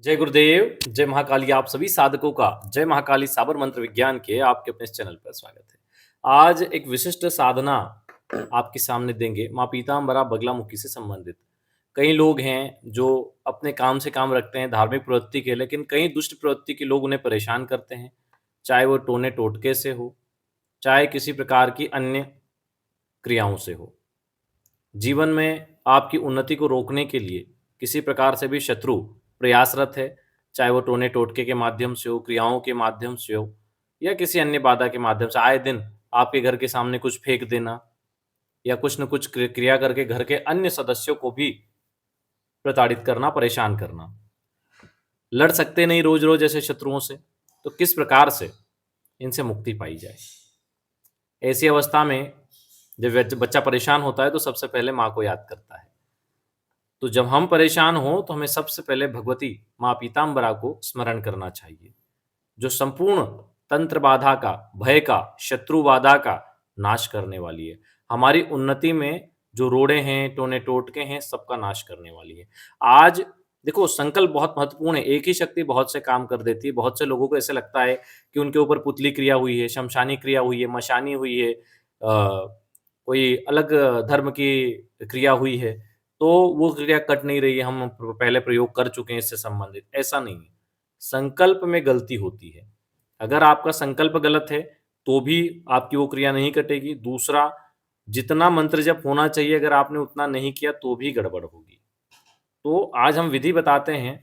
जय गुरुदेव, जय महाकाली। आप सभी साधकों का जय महाकाली साबर मंत्र विज्ञान के आपके अपने इस चैनल पर स्वागत है। आज एक विशिष्ट साधना आपके सामने देंगे माँ पीताम्बरा बगलामुखी से संबंधित। कई लोग हैं जो अपने काम से काम रखते हैं धार्मिक प्रवृत्ति के, लेकिन कई दुष्ट प्रवृत्ति के लोग उन्हें परेशान करते हैं, चाहे वो टोने टोटके से हो, चाहे किसी प्रकार की अन्य क्रियाओं से हो। जीवन में आपकी उन्नति को रोकने के लिए किसी प्रकार से भी शत्रु प्रयासरत है, चाहे वो टोने टोटके के माध्यम से हो, क्रियाओं के माध्यम से हो या किसी अन्य बाधा के माध्यम से। आए दिन आपके घर के सामने कुछ फेंक देना या कुछ न कुछ क्रिया करके घर के अन्य सदस्यों को भी प्रताड़ित करना, परेशान करना। लड़ सकते नहीं रोज रोज ऐसे शत्रुओं से, तो किस प्रकार से इनसे मुक्ति पाई जाए। ऐसी अवस्था में जब बच्चा परेशान होता है तो सबसे पहले माँ को याद करता है। तो जब हम परेशान हो तो हमें सबसे पहले भगवती माँ पीताम्बरा को स्मरण करना चाहिए, जो संपूर्ण तंत्र बाधा का, भय का, शत्रु बाधा का नाश करने वाली है। हमारी उन्नति में जो रोड़े हैं, टोने टोटके हैं, सबका नाश करने वाली है। आज देखो, संकल्प बहुत महत्वपूर्ण है। एक ही शक्ति बहुत से काम कर देती है। बहुत से लोगों को ऐसे लगता है कि उनके ऊपर पुतली क्रिया हुई है, शमशानी क्रिया हुई है, मशानी हुई है, कोई अलग धर्म की क्रिया हुई है, तो वो क्रिया कट नहीं रही है, हम पहले प्रयोग कर चुके हैं इससे संबंधित। ऐसा नहीं है, संकल्प में गलती होती है। अगर आपका संकल्प गलत है तो भी आपकी वो क्रिया नहीं कटेगी। दूसरा, जितना मंत्र जप होना चाहिए अगर आपने उतना नहीं किया तो भी गड़बड़ होगी। तो आज हम विधि बताते हैं।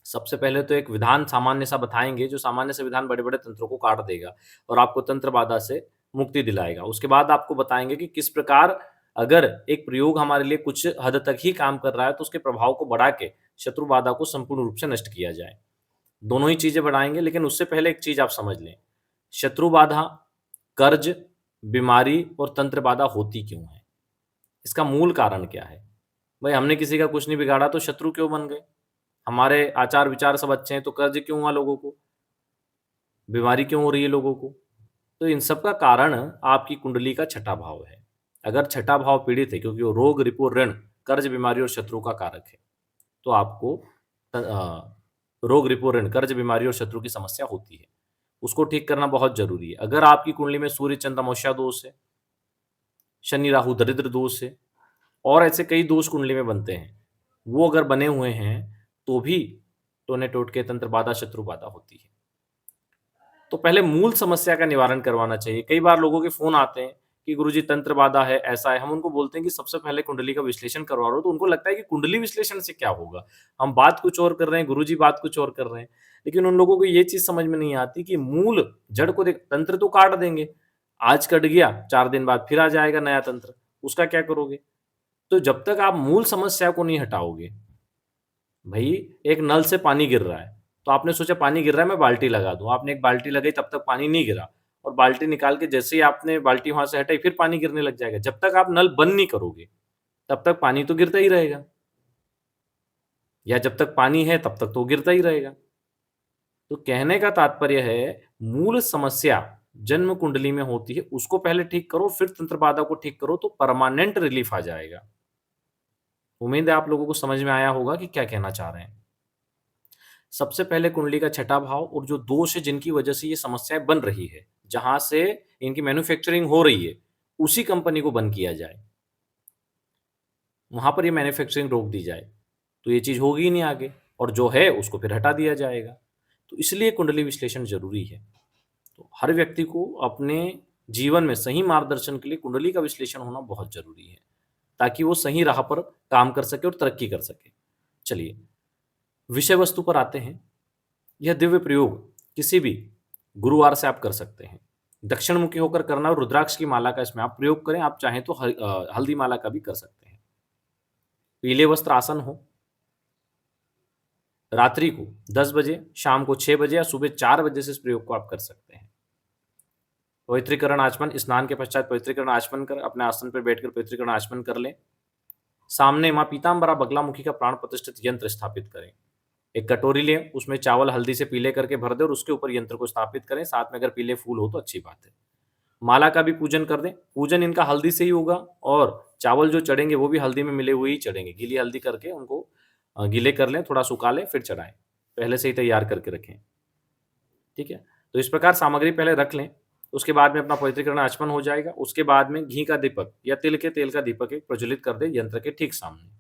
सबसे पहले तो एक विधान सामान्य सा बताएंगे, जो सामान्य से विधान बड़े बड़े तंत्रों को काट देगा और आपको तंत्र बाधा से मुक्ति दिलाएगा। उसके बाद आपको बताएंगे कि किस प्रकार अगर एक प्रयोग हमारे लिए कुछ हद तक ही काम कर रहा है तो उसके प्रभाव को बढ़ा के शत्रु बाधा को संपूर्ण रूप से नष्ट किया जाए। दोनों ही चीजें बढ़ाएंगे, लेकिन उससे पहले एक चीज आप समझ लें। शत्रु बाधा, कर्ज, बीमारी और तंत्र बाधा होती क्यों है? इसका मूल कारण क्या है? भाई, हमने किसी का कुछ नहीं बिगाड़ा तो शत्रु क्यों बन गए? हमारे आचार विचार सब अच्छे हैं तो कर्ज क्यों हुआ लोगों को? बीमारी क्यों हो रही है लोगों को? तो इन सब का कारण आपकी कुंडली का छठा भाव है। अगर छठा भाव पीड़ित है, क्योंकि वो रोग, रिपु, ऋण, कर्ज, बीमारी और शत्रु का कारक है, तो आपको रोग, रिपु, ऋण, कर्ज, बीमारी और शत्रु की समस्या होती है। उसको ठीक करना बहुत जरूरी है। अगर आपकी कुंडली में सूर्य चंद्र अमावस्या दोष है, शनि राहु दरिद्र दोष है और ऐसे कई दोष कुंडली में बनते हैं, वो अगर बने हुए हैं तो भी टोने टोटके, तंत्र बाधा, शत्रु बाधा होती है। तो पहले मूल समस्या का निवारण करवाना चाहिए। कई बार लोगों के फोन आते हैं कि गुरुजी तंत्र बाधा है, ऐसा है। हम उनको बोलते हैं कि सबसे पहले कुंडली का विश्लेषण करवा लो, तो उनको लगता है कि कुंडली विश्लेषण से क्या होगा, हम बात कुछ और कर रहे हैं, गुरुजी बात कुछ और कर रहे हैं। लेकिन उन लोगों को ये चीज समझ में नहीं आती कि मूल जड़ को देख। तंत्र तो काट देंगे, आज कट गया, 4 दिन बाद फिर आ जाएगा नया तंत्र, उसका क्या करोगे? तो जब तक आप मूल समस्या को नहीं हटाओगे, भाई एक नल से पानी गिर रहा है, तो आपने सोचा पानी गिर रहा है मैं बाल्टी लगा दूं। आपने एक बाल्टी लगाई, तब तक पानी नहीं गिरा, और बाल्टी निकाल के जैसे ही आपने बाल्टी वहां से हटाई फिर पानी गिरने लग जाएगा। जब तक आप नल बंद नहीं करोगे तब तक पानी तो गिरता ही रहेगा, या जब तक पानी है तब तक तो गिरता ही रहेगा। तो कहने का तात्पर्य है, मूल समस्या जन्म कुंडली में होती है, उसको पहले ठीक करो, फिर तंत्र बाधा को ठीक करो, तो परमानेंट रिलीफ आ जाएगा। उम्मीद है आप लोगों को समझ में आया होगा कि क्या कहना चाह रहे हैं। सबसे पहले कुंडली का छठा भाव और जो दोष है जिनकी वजह से ये समस्याएं बन रही है, जहां से इनकी मैन्युफैक्चरिंग हो रही है, उसी कंपनी को बंद किया जाए, वहां पर ये मैन्युफैक्चरिंग रोक दी जाए, तो ये चीज होगी ही नहीं आगे, और जो है उसको फिर हटा दिया जाएगा। तो इसलिए कुंडली विश्लेषण जरूरी है। तो हर व्यक्ति को अपने जीवन में सही मार्गदर्शन के लिए कुंडली का विश्लेषण होना बहुत जरूरी है, ताकि वो सही राह पर काम कर सके और तरक्की कर सके। चलिए विषय वस्तु पर आते हैं। यह दिव्य प्रयोग किसी भी गुरुवार से आप कर सकते हैं। दक्षिण मुखी होकर करना, और रुद्राक्ष की माला का इसमें आप प्रयोग करें। आप चाहें तो हल्दी माला का भी कर सकते हैं। पीले वस्त्र आसन हो, रात्रि को 10 बजे, शाम को 6 बजे या सुबह 4 बजे से इस प्रयोग को आप कर सकते हैं। पवित्रीकरण आचमन, स्नान के पश्चात पवित्रीकरण आचमन कर अपने आसन पर बैठकर पवित्रीकरण आचमन कर लें। सामने माँ पीताम्बरा बगलामुखी का प्राण प्रतिष्ठित यंत्र स्थापित करें। एक कटोरी लें, उसमें चावल हल्दी से पीले करके भर दें और उसके ऊपर यंत्र को स्थापित करें। साथ में अगर पीले फूल हो तो अच्छी बात है। माला का भी पूजन कर दें। पूजन इनका हल्दी से ही होगा, और चावल जो चढ़ेंगे वो भी हल्दी में मिले हुए ही चढ़ेंगे। गीली हल्दी करके उनको गीले कर लें, थोड़ा सुखा लें, फिर चढ़ाएं। पहले से ही तैयार करके रखें। ठीक है, तो इस प्रकार सामग्री पहले रख लें, उसके बाद में अपना पवित्रीकरण आचमन हो जाएगा। उसके बाद में घी का दीपक या तिल के तेल का दीपक एक प्रज्वलित कर दें यंत्र के ठीक सामने,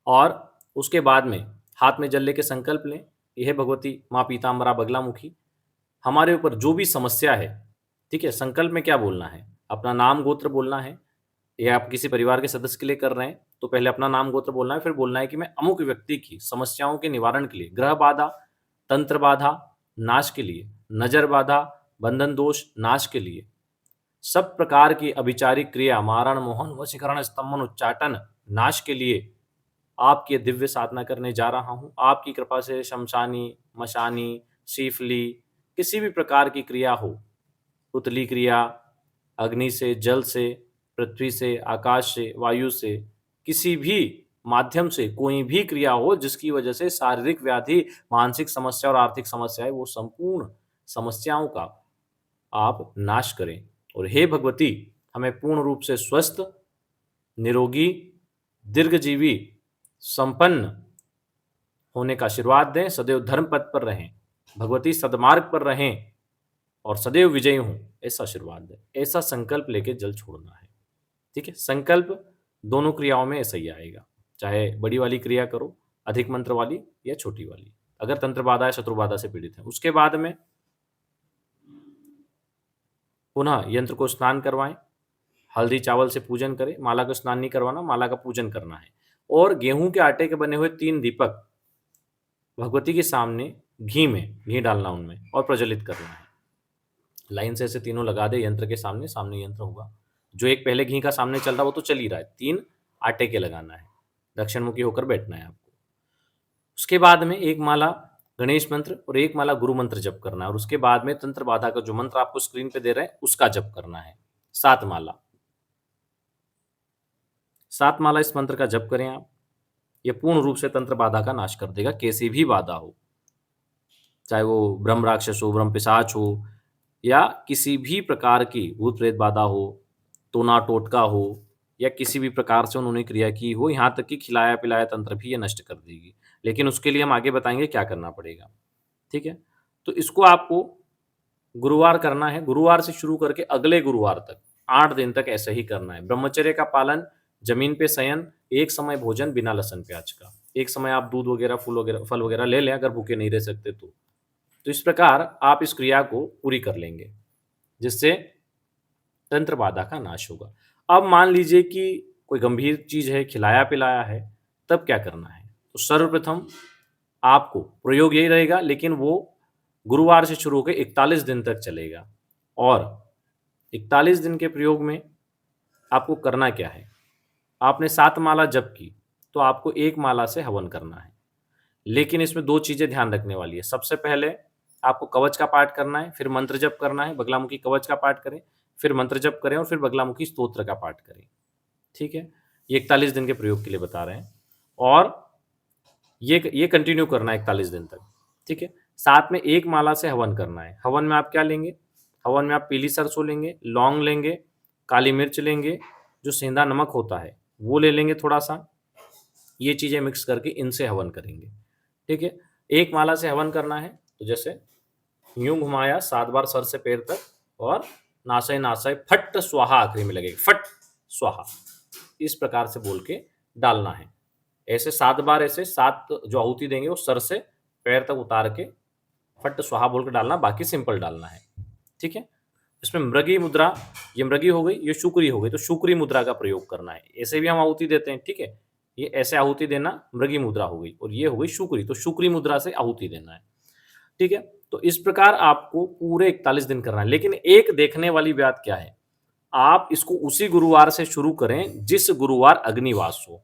और उसके बाद में हाथ में जल लेके संकल्प लें, यह भगवती माँ पीताम्बरा बगलामुखी, हमारे ऊपर जो भी समस्या है, ठीक है, संकल्प में क्या बोलना है, अपना नाम गोत्र बोलना है, या आप किसी परिवार के सदस्य के लिए कर रहे हैं तो पहले अपना नाम गोत्र बोलना है, फिर बोलना है कि मैं अमुक व्यक्ति की समस्याओं के निवारण के लिए, ग्रह बाधा, तंत्र बाधा नाश के लिए, नजर बाधा, बंधन दोष नाश के लिए, सब प्रकार की अभिचारिक क्रिया, मारण मोहन वशीकरण स्तंभन उच्चाटन नाश के लिए आपकी दिव्य साधना करने जा रहा हूं। आपकी कृपा से शमशानी, मशानी, शीफली, किसी भी प्रकार की क्रिया हो, उतली क्रिया, अग्नि से, जल से, पृथ्वी से, आकाश से, वायु से, किसी भी माध्यम से कोई भी क्रिया हो जिसकी वजह से शारीरिक व्याधि, मानसिक समस्या और आर्थिक समस्या है, वो संपूर्ण समस्याओं का आप नाश करें। और हे भगवती, हमें पूर्ण रूप से स्वस्थ, निरोगी, दीर्घजीवी, संपन्न होने का आशीर्वाद दें, सदैव धर्म पथ पर रहें, भगवती सदमार्ग पर रहें और सदैव विजयी हों, ऐसा आशीर्वाद दें। ऐसा संकल्प लेके जल छोड़ना है। ठीक है, संकल्प दोनों क्रियाओं में ऐसा ही आएगा, चाहे बड़ी वाली क्रिया करो, अधिक मंत्र वाली या छोटी वाली, अगर तंत्र बाधा या शत्रु बाधा से पीड़ित है। उसके बाद में पुनः यंत्र को स्नान करवाएं, हल्दी चावल से पूजन करें, माला का स्नान नहीं करवाना, माला का पूजन करना है। और गेहूं के आटे के बने हुए 3 दीपक भगवती के सामने घी डालना उनमें और प्रज्वलित करना है। लाइन से ऐसे तीनों लगा दे यंत्र के सामने, सामने यंत्र होगा। जो एक पहले घी का सामने चल रहा है वो तो चल ही रहा है, 3 आटे के लगाना है, दक्षिण मुखी होकर बैठना है आपको। उसके बाद में एक माला गणेश मंत्र और एक माला गुरु मंत्र जप करना है, और उसके बाद में तंत्र बाधा का जो मंत्र आपको स्क्रीन पे दे रहे हैं उसका जप करना है। 7 माला, 7 माला इस मंत्र का जप करें आप। ये पूर्ण रूप से तंत्र बाधा का नाश कर देगा, कैसी भी बाधा हो, चाहे वो ब्रह्म राक्षस हो, ब्रह्म पिशाच हो, या किसी भी प्रकार की भूत प्रेत बाधा हो, टोना टोटका हो, या किसी भी प्रकार से उन्होंने क्रिया की हो, यहाँ तक कि खिलाया पिलाया तंत्र भी ये नष्ट कर देगी। लेकिन उसके लिए हम आगे बताएंगे क्या करना पड़ेगा। ठीक है, तो इसको आपको गुरुवार करना है, गुरुवार से शुरू करके अगले गुरुवार तक 8 दिन तक ऐसे ही करना है। ब्रह्मचर्य का पालन, जमीन पे शयन, एक समय भोजन बिना लहसुन प्याज का, एक समय आप दूध वगैरह, फूल वगैरह, फल वगैरह ले लें अगर भूखे नहीं रह सकते तो इस प्रकार आप इस क्रिया को पूरी कर लेंगे, जिससे तंत्र बाधा का नाश होगा। अब मान लीजिए कि कोई गंभीर चीज है, खिलाया पिलाया है, तब क्या करना है? तो सर्वप्रथम आपको प्रयोग यही रहेगा, लेकिन वो गुरुवार से शुरू होकर 41 दिन तक चलेगा। और 41 दिन के प्रयोग में आपको करना क्या है? आपने 7 माला जप की तो आपको 1 माला से हवन करना है, लेकिन इसमें 2 चीजें ध्यान रखने वाली है। सबसे पहले आपको कवच का पाठ करना है, फिर मंत्र जप करना है। बगलामुखी कवच का पाठ करें, फिर मंत्र जप करें और फिर बगलामुखी स्तोत्र का पाठ करें। ठीक है, ये 41 दिन के प्रयोग के लिए बता रहे हैं, और ये कंटिन्यू करना है 41 दिन तक। ठीक है, साथ में 1 माला से हवन करना है। हवन में आप क्या लेंगे? हवन में आप पीली सरसों लेंगे, लौंग लेंगे, काली मिर्च लेंगे, जो सेंधा नमक होता है वो ले लेंगे थोड़ा सा। ये चीज़ें मिक्स करके इनसे हवन करेंगे। ठीक है, 1 माला से हवन करना है तो जैसे यूं घुमाया 7 बार सर से पैर तक, और नासय नासय फट स्वाहा आखिरी में लगेगी, फट स्वाहा, इस प्रकार से बोल के डालना है। ऐसे 7 बार, ऐसे 7 जो आहुति देंगे वो सर से पैर तक उतार के फट स्वाहा बोल के डालना, बाकी सिंपल डालना है। ठीक है, इसमें मृगी मुद्रा, ये मृगी हो गई, ये शुक्री हो गई, तो शुक्री मुद्रा का प्रयोग करना है। ऐसे भी हम आहुति देते हैं, ठीक है, ये ऐसे आहुति देना मृगी मुद्रा हो गई, और ये हो गई शुक्री, तो शुक्री मुद्रा से आहुति देना है। ठीक है, तो इस प्रकार आपको पूरे 41 दिन करना है। लेकिन एक देखने वाली बात क्या है, आप इसको उसी गुरुवार से शुरू करें जिस गुरुवार अग्निवास हो,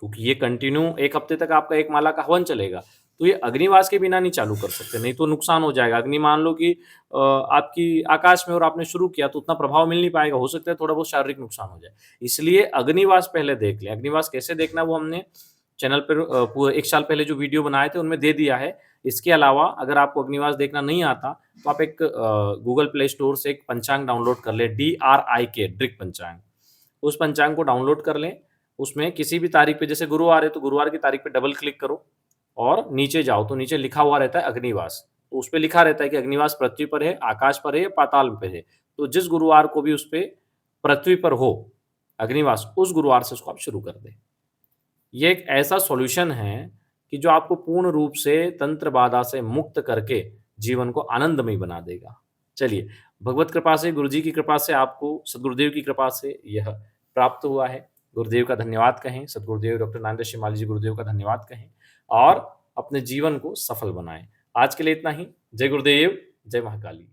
क्योंकि ये कंटिन्यू 1 हफ्ते तक आपका 1 माला का हवन चलेगा, तो ये अग्निवास के बिना नहीं चालू कर सकते, नहीं तो नुकसान हो जाएगा। अग्नि मान लो कि आपकी आकाश में और आपने शुरू किया तो उतना प्रभाव मिल नहीं पाएगा, हो सकता है थोड़ा बहुत शारीरिक नुकसान हो जाए। इसलिए अग्निवास पहले देख लें। अग्निवास कैसे देखना वो हमने चैनल पर पूरे 1 साल पहले जो वीडियो बनाए थे उनमें दे दिया है। इसके अलावा अगर आपको अग्निवास देखना नहीं आता तो आप एक गूगल प्ले स्टोर से एक पंचांग डाउनलोड कर लें, DRIK, ड्रिक पंचांग। उस पंचांग को डाउनलोड कर लें, उसमें किसी भी तारीख पे, जैसे गुरुवार है तो गुरुवार की तारीख पे डबल क्लिक करो और नीचे जाओ तो नीचे लिखा हुआ रहता है अग्निवास। तो उसपे लिखा रहता है कि अग्निवास पृथ्वी पर है, आकाश पर है या पाताल पे है। तो जिस गुरुवार को भी उसपे पृथ्वी पर हो अग्निवास, उस गुरुवार से उसको आप शुरू कर दें। ये एक ऐसा सॉल्यूशन है कि जो आपको पूर्ण रूप से तंत्र बाधा से मुक्त करके जीवन को आनंदमय बना देगा। चलिए, भगवत कृपा से, गुरुजी की कृपा से आपको सद्गुरुदेव की कृपा से यह प्राप्त हुआ है। गुरुदेव का धन्यवाद कहें, सद्गुरुदेव डॉक्टर नागेंद्र श्रीमाली जी गुरुदेव का धन्यवाद कहें और अपने जीवन को सफल बनाएँ। आज के लिए इतना ही। जय गुरुदेव, जय महाकाली।